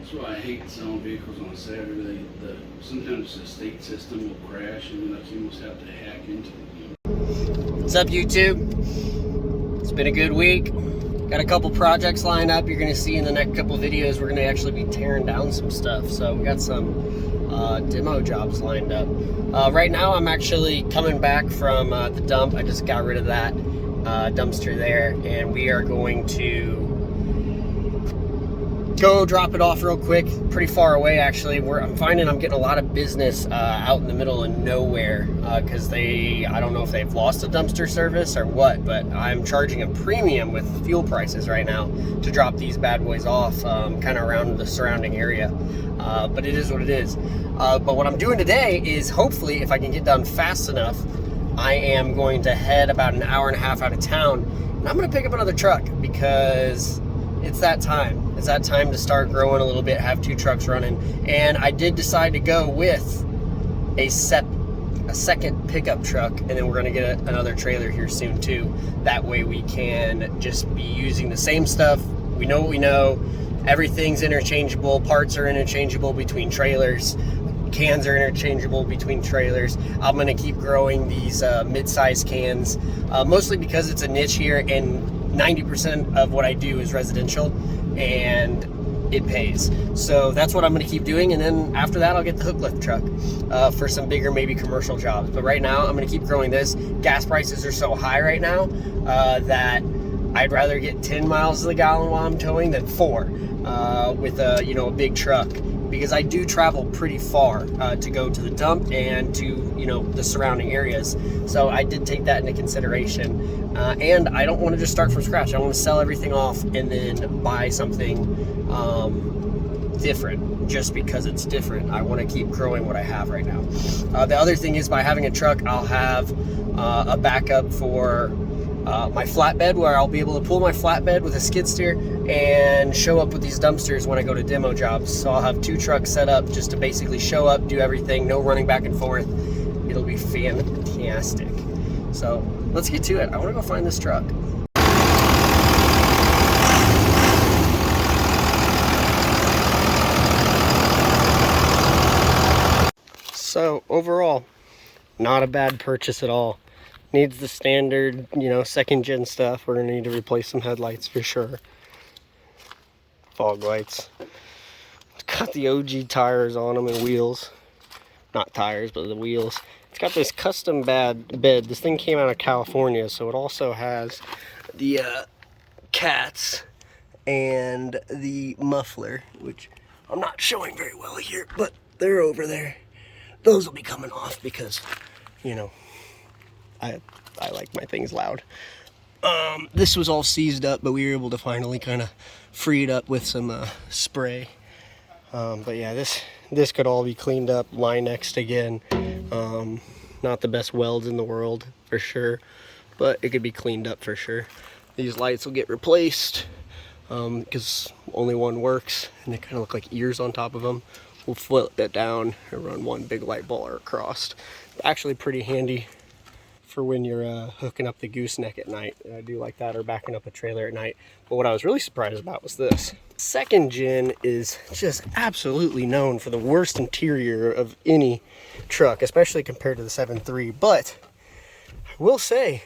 That's why I hate selling vehicles on Saturday. Sometimes the state system will crash and like you almost have to hack into it. What's up, YouTube? It's been a good week. Got a couple projects lined up. You're going to see in the next couple videos we're going to actually be tearing down some stuff. So we got some demo jobs lined up. Right now I'm actually coming back from the dump. I just got rid of that dumpster there, and we are going to go drop it off real quick. Pretty far away, actually. I'm finding I'm getting a lot of business out in the middle of nowhere because I don't know if they've lost a dumpster service or what, but I'm charging a premium with fuel prices right now to drop these bad boys off kind of around the surrounding area. But it is what it is. But what I'm doing today is, hopefully, if I can get done fast enough, I am going to head about an hour and a half out of town, and I'm going to pick up another truck because it's that time. It's that time to start growing a little bit, have two trucks running. And I did decide to go with a second pickup truck, and then we're gonna get another trailer here soon too. That way we can just be using the same stuff. We know what we know. Everything's interchangeable. Parts are interchangeable between trailers. Cans are interchangeable between trailers. I'm gonna keep growing these mid-size cans, mostly because it's a niche here, and 90% of what I do is residential, and it pays. So that's what I'm going to keep doing, and then after that I'll get the hook lift truck for some bigger, maybe commercial jobs. But right now I'm going to keep growing this. Gas prices are so high right now that I'd rather get 10 miles to the gallon while I'm towing than 4 with a big truck, because I do travel pretty far to go to the dump and to the surrounding areas. So I did take that into consideration, and I don't want to just start from scratch. I want to sell everything off and then buy something different just because it's different. I want to keep growing what I have right now. The other thing is, by having a truck, I'll have a backup for my flatbed, where I'll be able to pull my flatbed with a skid steer and show up with these dumpsters when I go to demo jobs. So I'll have 2 trucks set up just to basically show up, do everything, no running back and forth. It'll be fantastic. So let's get to it. I want to go find this truck. So overall, not a bad purchase at all. Needs the standard, second gen stuff. We're gonna need to replace some headlights for sure. Fog lights. It's got the OG tires on them and wheels. Not tires, but the wheels. It's got this custom bed. This thing came out of California, so it also has the cats and the muffler, which I'm not showing very well here, but they're over there. Those will be coming off because, I like my things loud. This was all seized up, but we were able to finally kind of free it up with some spray. But yeah, this could all be cleaned up, Line-X'd again. Not the best welds in the world for sure, but it could be cleaned up for sure. These lights will get replaced because only one works, and they kind of look like ears on top of them. We'll flip that down and run one big light baller across. Actually pretty handy for when you're hooking up the gooseneck at night. I do like that, or backing up a trailer at night. But what I was really surprised about was this. Second gen is just absolutely known for the worst interior of any truck, especially compared to the 7.3. But I will say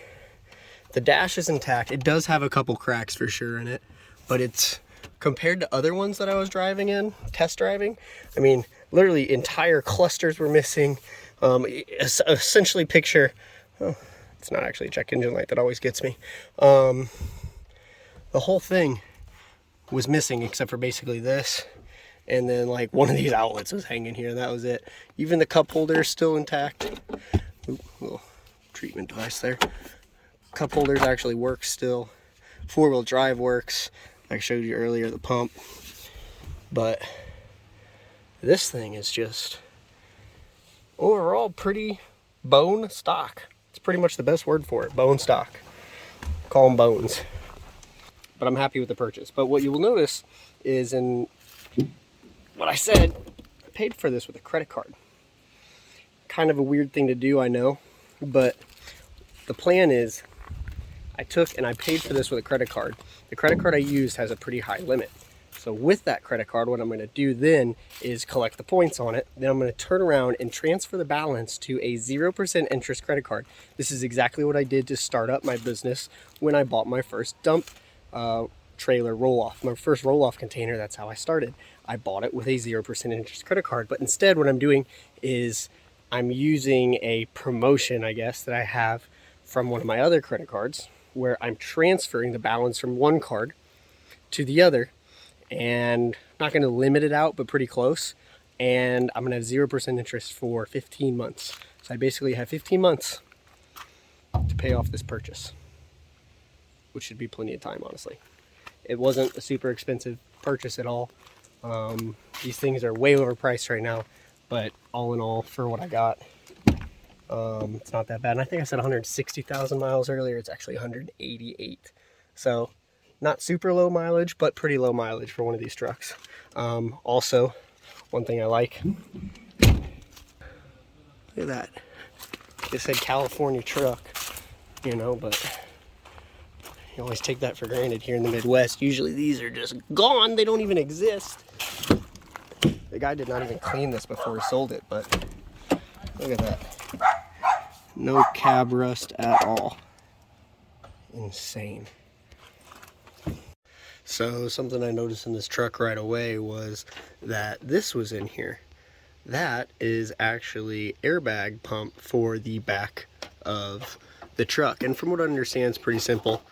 the dash is intact. It does have a couple cracks for sure in it, but it's, compared to other ones that I was test driving, I mean, literally entire clusters were missing. Essentially picture, oh, it's not actually a check engine light, that always gets me. The whole thing was missing except for basically this, and then like one of these outlets was hanging here, and that was it. Even the cup holder is still intact. Ooh, little treatment device there. Cup holders actually work still. 4-wheel drive works. I showed you earlier the pump. But this thing is just overall pretty bone stock. It's pretty much the best word for it, bone stock. Call them bones. But I'm happy with the purchase. But what you will notice is, in what I said, I paid for this with a credit card. Kind of a weird thing to do, I know, but the plan is I took and I paid for this with a credit card. The credit card I used has a pretty high limit. So with that credit card, what I'm going to do then is collect the points on it. Then I'm going to turn around and transfer the balance to a 0% interest credit card. This is exactly what I did to start up my business when I bought my first dump trailer roll-off. My first roll-off container, that's how I started. I bought it with a 0% interest credit card. But instead, what I'm doing is I'm using a promotion, I guess, that I have from one of my other credit cards, where I'm transferring the balance from one card to the other, and I'm not going to limit it out, but pretty close. And I'm going to have 0% interest for 15 months. So I basically have 15 months to pay off this purchase, which should be plenty of time, honestly. It wasn't a super expensive purchase at all. These things are way overpriced right now, but all in all, for what I got, it's not that bad. And I think I said 160,000 miles earlier. It's actually 188. So not super low mileage, but pretty low mileage for one of these trucks. Also, one thing I like, look at that. It said California truck, you know, but you always take that for granted here in the Midwest. Usually these are just gone. They don't even exist. The guy did not even clean this before he sold it, but look at that. No cab rust at all. Insane. So something I noticed in this truck right away was that this was in here. That is actually airbag pump for the back of the truck. And from what I understand, it's pretty simple.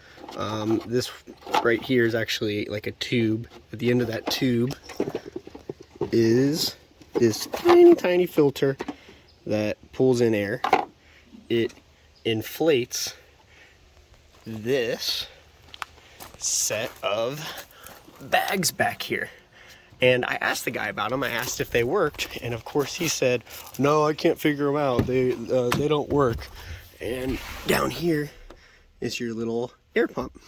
This right here is actually like a tube. At the end of that tube is this tiny filter that pulls in air. It inflates this set of bags back here. And I asked the guy about them. I asked if they worked, and of course he said, no, I can't figure them out. They don't work. And down here is your little air pump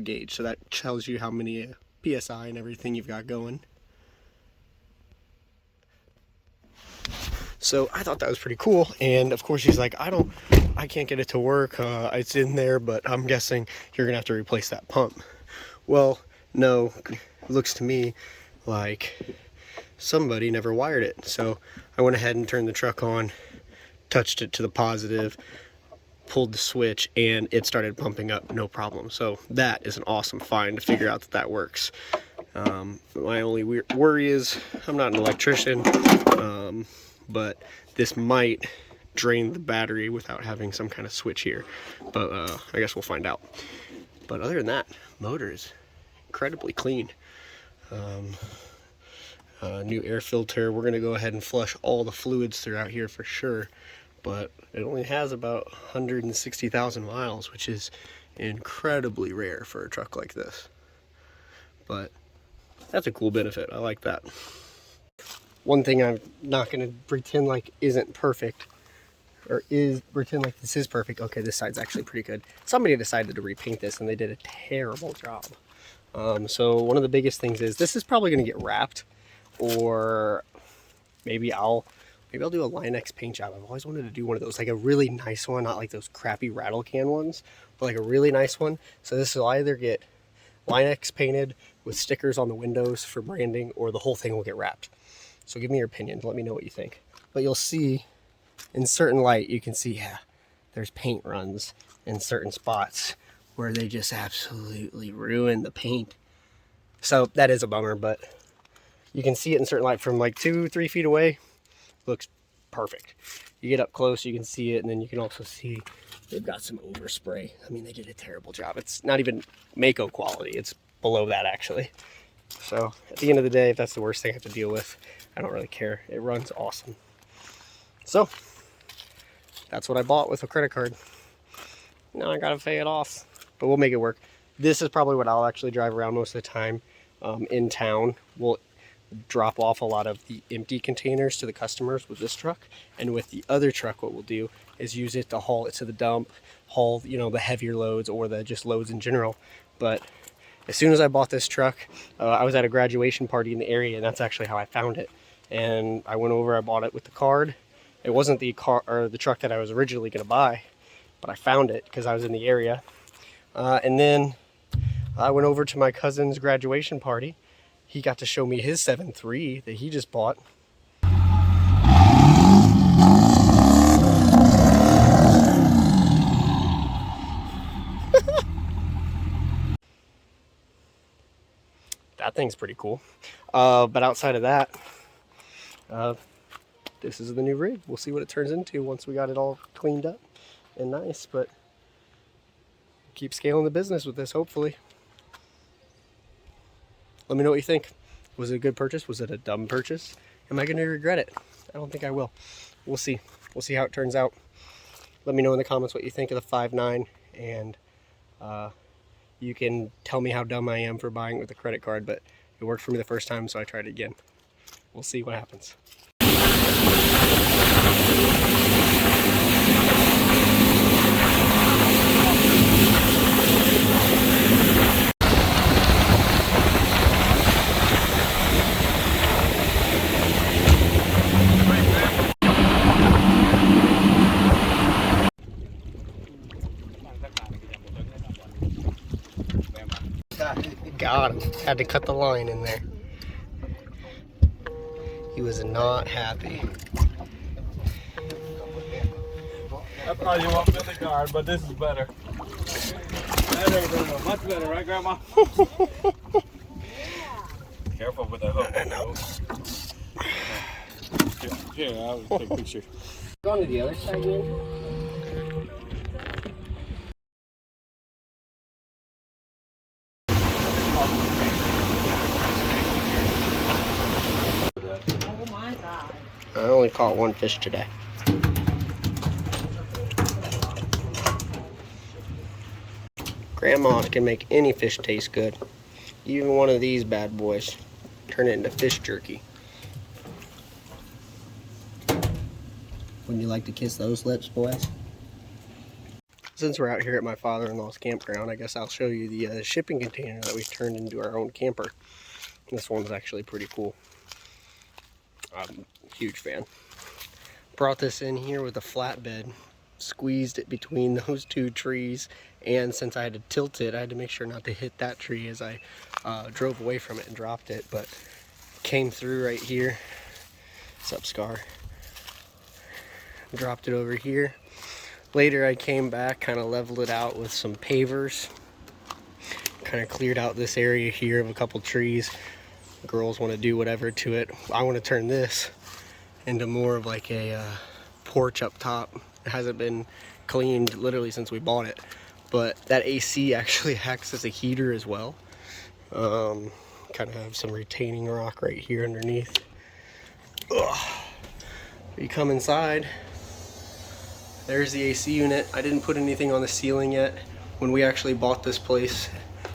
gauge. So that tells you how many PSI and everything you've got going. So I thought that was pretty cool. And of course he's like, I can't get it to work. It's in there, but I'm guessing you're gonna have to replace that pump. Well, no, it looks to me like somebody never wired it. So I went ahead and turned the truck on, touched it to the positive, pulled the switch, and it started pumping up, no problem. So that is an awesome find to figure out that that works. My only worry is I'm not an electrician, but this might drain the battery without having some kind of switch here. But I guess we'll find out. But other than that, motor is incredibly clean. New air filter. We're gonna go ahead and flush all the fluids throughout here for sure. But it only has about 160,000 miles, which is incredibly rare for a truck like this. But that's a cool benefit. I like that. One thing I'm not going to pretend like isn't perfect, or pretend like this is perfect. Okay, this side's actually pretty good. Somebody decided to repaint this and they did a terrible job. So one of the biggest things is this is probably going to get wrapped, or maybe I'll do a Line-X paint job. I've always wanted to do one of those, like a really nice one, not like those crappy rattle can ones, but like a really nice one. So this will either get Line-X painted with stickers on the windows for branding, or the whole thing will get wrapped. So give me your opinion. Let me know what you think. But you'll see in certain light, you can see, yeah, there's paint runs in certain spots where they just absolutely ruin the paint. So that is a bummer, but you can see it in certain light from like 2-3 feet away. Looks perfect. You get up close, you can see it, and then you can also see they've got some overspray. I mean, they did a terrible job. It's not even Mako quality. It's below that, actually. So at the end of the day, if that's the worst thing I have to deal with, I don't really care. It runs awesome. So that's what I bought with a credit card. Now I gotta pay it off, but we'll make it work. This is probably what I'll actually drive around most of the time in town. We'll drop off a lot of the empty containers to the customers with this truck, and with the other truck what we'll do is use it to haul it to the dump, haul, you know, the heavier loads or the just loads in general. But as soon as I bought this truck, I was at a graduation party in the area, and that's actually how I found it. And I went over, I bought it with the card. It wasn't the car or the truck that I was originally going to buy, but I found it because I was in the area. And then I went over to my cousin's graduation party. He got to show me his 7.3 that he just bought. That thing's pretty cool. But outside of that, this is the new rig. We'll see what it turns into once we got it all cleaned up and nice, but keep scaling the business with this, hopefully. Let me know what you think. Was it a good purchase? Was it a dumb purchase? Am I going to regret it? I don't think I will. We'll see. We'll see how it turns out. Let me know in the comments what you think of the 5.9, and you can tell me how dumb I am for buying it with a credit card, but it worked for me the first time, so I tried it again. We'll see what happens. Got him. Had to cut the line in there. He was not happy. I thought you want Billy Guard, but this is better. Better, much better, right, Grandma? Careful with that hook. I know. Here, I'll take a picture. Going to the other side, man. Oh my God. I only caught one fish today. Grandma can make any fish taste good. Even one of these bad boys. Turn it into fish jerky. Wouldn't you like to kiss those lips, boys? Since we're out here at my father-in-law's campground, I guess I'll show you the shipping container that we turned into our own camper. This one's actually pretty cool. I'm a huge fan. Brought this in here with a flatbed, squeezed it between those two trees, and since I had to tilt it, I had to make sure not to hit that tree as I drove away from it and dropped it, but came through right here. What's up, Scar? Dropped it over here. Later I came back, kind of leveled it out with some pavers, kind of cleared out this area here of a couple trees. The girls want to do whatever to it. I want to turn this into more of like a porch up top. It hasn't been cleaned literally since we bought it, but that AC actually acts as a heater as well. Kind of have some retaining rock right here underneath. Ugh. You come inside, there's the AC unit. I didn't put anything on the ceiling yet. When we actually bought this place,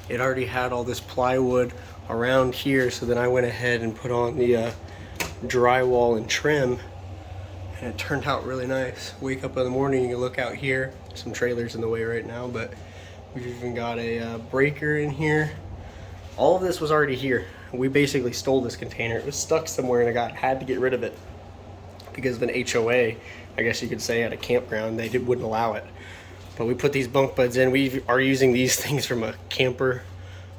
it already had all this plywood around here, so then I went ahead and put on the drywall and trim, and it turned out really nice. Wake up in the morning, you look out here, some trailers in the way right now, but we've even got a breaker in here. All of this was already here. We basically stole this container. It was stuck somewhere and I had to get rid of it because of an HOA, I guess you could say, at a campground. They wouldn't allow it. But we put these bunk beds in. We are using these things from a camper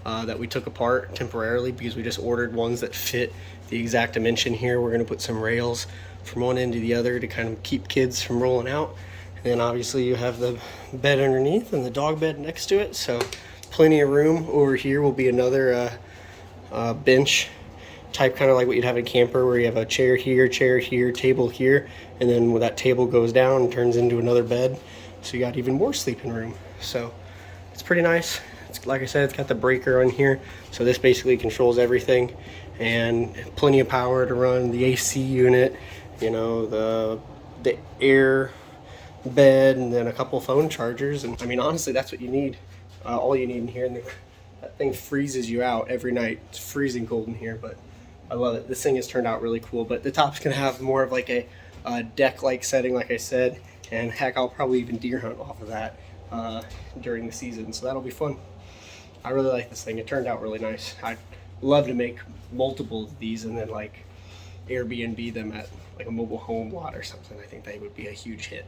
that we took apart temporarily because we just ordered ones that fit the exact dimension here. We're gonna put some rails from one end to the other to kind of keep kids from rolling out. And then obviously you have the bed underneath and the dog bed next to it. So plenty of room. Over here will be another bench type, kind of like what you'd have in a camper, where you have a chair here, table here, and then when that table goes down, it turns into another bed. So you got even more sleeping room. So it's pretty nice. It's, like I said, it's got the breaker on here. So this basically controls everything, and plenty of power to run the AC unit, you know, the air bed, and then a couple phone chargers. And I mean, honestly, that's what you need. All you need in here. And that thing freezes you out every night. It's freezing cold in here, but I love it. This thing has turned out really cool, but the top's gonna have more of like a deck-like setting, like I said, and heck, I'll probably even deer hunt off of that during the season, so that'll be fun. I really like this thing. It turned out really nice. I'd love to make multiple of these and then like Airbnb them at like a mobile home lot or something. I think they would be a huge hit.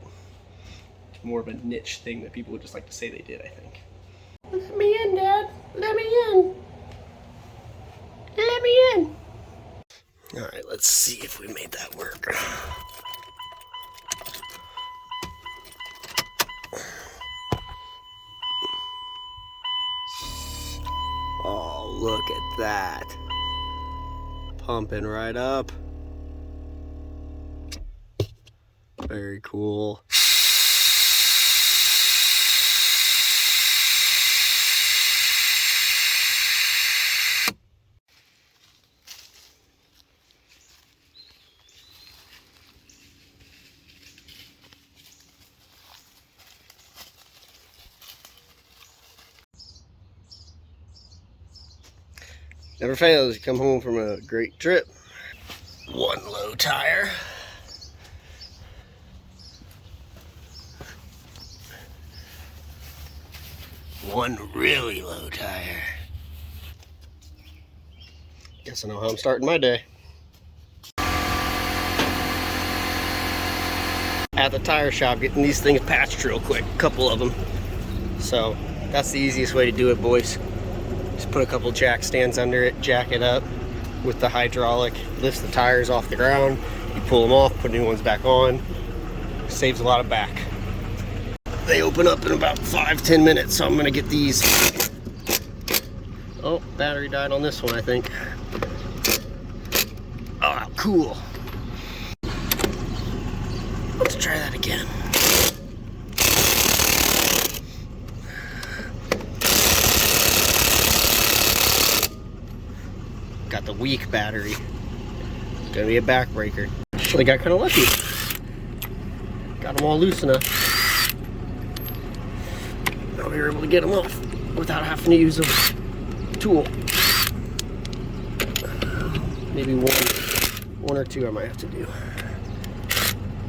More of a niche thing that people would just like to say they did, I think. Let me in, Dad. Let me in. Let me in. All right, let's see if we made that work. Oh, look at that. Pumping right up. Very cool. Never fails, you come home from a great trip. One low tire. One really low tire. Guess I know how I'm starting my day. At the tire shop, getting these things patched real quick, a couple of them. So that's the easiest way to do it, boys. Just put a couple jack stands under it, jack it up with the hydraulic, lifts the tires off the ground, you pull them off, put new ones back on, saves a lot of back. They open up in about 5-10 minutes, so I'm gonna get these. Oh, battery died on this one, I think. Oh, cool. Let's try that again. Got the weak battery. Gonna be a backbreaker. So they got kind of lucky. Got them all loose enough. Now we were able to get them off without having to use a tool. Maybe one or two I might have to do.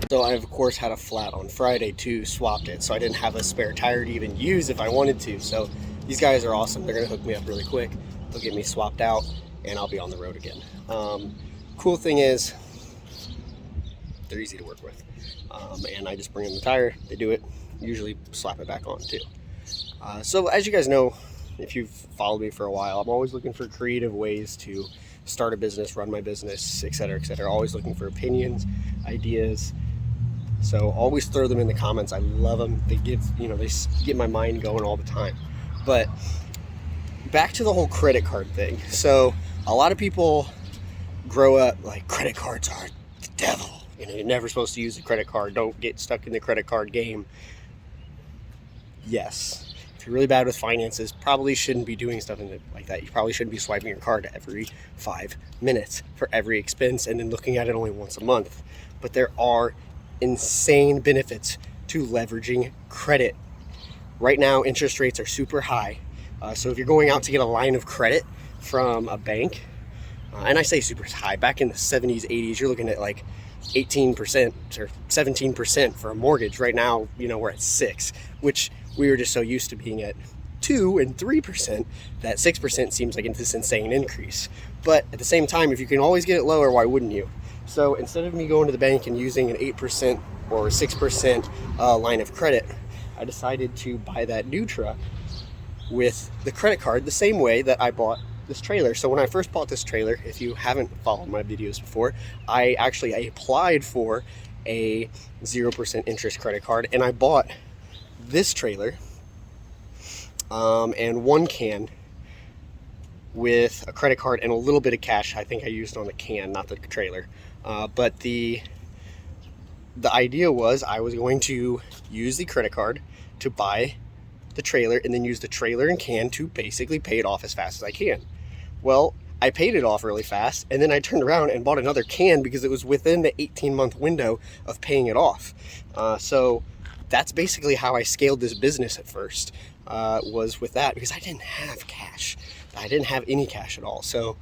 So I of course had a flat on Friday too, swapped it, so I didn't have a spare tire to even use if I wanted to. So these guys are awesome. They're gonna hook me up really quick. They'll get me swapped out and I'll be on the road again. Cool thing is they're easy to work with. And I just bring in the tire, they do it, usually slap it back on too. So as you guys know, if you've followed me for a while, I'm always looking for creative ways to start a business, run my business, etc., etc. Always looking for opinions, ideas. So always throw them in the comments. I love them. They give, they get my mind going all the time. But back to the whole credit card thing. So a lot of people grow up like credit cards are the devil. You're never supposed to use a credit card. Don't get stuck in the credit card game. Yes. If you're really bad with finances, probably shouldn't be doing stuff like that. You probably shouldn't be swiping your card every 5 minutes for every expense and then looking at it only once a month. But there are insane benefits to leveraging credit. Right now, interest rates are super high. So if you're going out to get a line of credit from a bank, and I say super high, back in the 70s, 80s, you're looking at like 18% or 17% for a mortgage. Right now, we're at 6%, which we were just so used to being at 2 and 3% that 6% seems like this insane increase. But at the same time, if you can always get it lower, why wouldn't you? So instead of me going to the bank and using an 8% or 6% line of credit, I decided to buy that new truck with the credit card the same way that I bought this trailer. So when I first bought this trailer, if you haven't followed my videos before, I applied for a 0% interest credit card, and I bought this trailer and one can with a credit card and a little bit of cash. I think I used on the can, not the trailer. But the idea was I was going to use the credit card to buy the trailer and then use the trailer and can to basically pay it off as fast as I can. Well, I paid it off really fast, and then I turned around and bought another can because it was within the 18-month window of paying it off. So that's basically how I scaled this business at first, was with that, because I didn't have cash. I didn't have any cash at all. So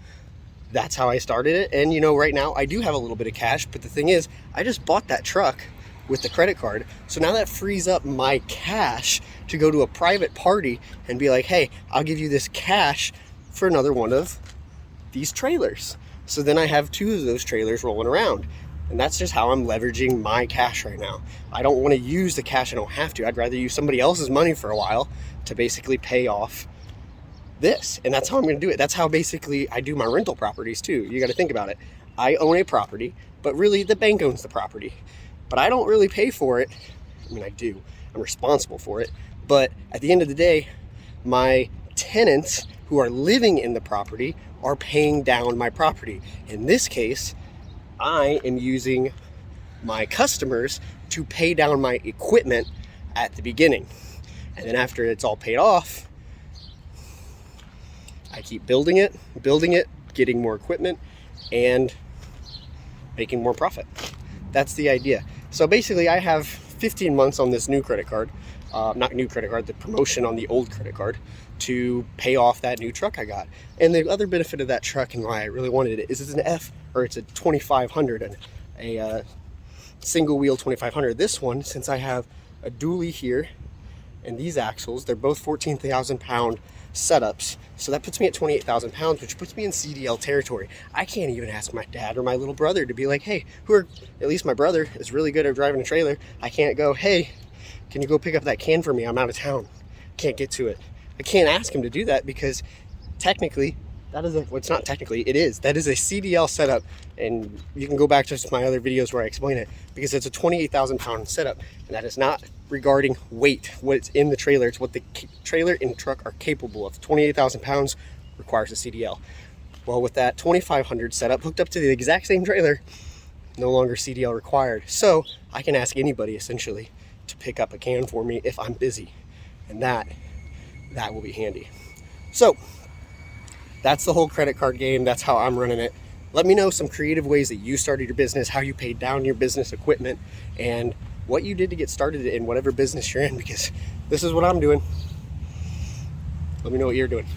that's how I started it. And right now I do have a little bit of cash, but the thing is, I just bought that truck with the credit card. So now that frees up my cash to go to a private party and be like, hey, I'll give you this cash for another one of these trailers. So then I have 2 of those trailers rolling around. And that's just how I'm leveraging my cash right now. I don't want to use the cash I don't have to. I'd rather use somebody else's money for a while to basically pay off this. And that's how I'm going to do it. That's how basically I do my rental properties too. You got to think about it. I own a property, but really the bank owns the property. But I don't really pay for it. I mean, I do. I'm responsible for it. But at the end of the day, my tenants who are living in the property are paying down my property. In this case, I am using my customers to pay down my equipment at the beginning. And then after it's all paid off, I keep building it, getting more equipment, and making more profit. That's the idea. So basically I have 15 months on this new credit card, not new credit card, the promotion on the old credit card, to pay off that new truck I got. And the other benefit of that truck and why I really wanted it is it's it's a 2500 and a single wheel 2500. This one, since I have a dually here and these axles, they're both 14,000 pound setups. So that puts me at 28,000 pounds, which puts me in CDL territory. I can't even ask my dad or my little brother to be like, hey, at least my brother is really good at driving a trailer. I can't go, hey, can you go pick up that can for me? I'm out of town. Can't get to it. I can't ask him to do that because technically that is it's not technically, it is. That is a CDL setup, and you can go back to my other videos where I explain it, because it's a 28,000 pound setup, and that is not regarding weight, what's in the trailer. It's what the trailer and truck are capable of. 28,000 pounds requires a CDL. Well, with that 2500 setup hooked up to the exact same trailer, no longer CDL required. So I can ask anybody essentially to pick up a can for me if I'm busy, and that will be handy. So that's the whole credit card game. That's how I'm running it. Let me know some creative ways that you started your business, how you paid down your business equipment, and what you did to get started in whatever business you're in, because this is what I'm doing. Let me know what you're doing.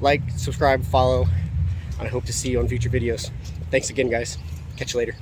Like, subscribe, follow, and I hope to see you on future videos. Thanks again, guys. Catch you later.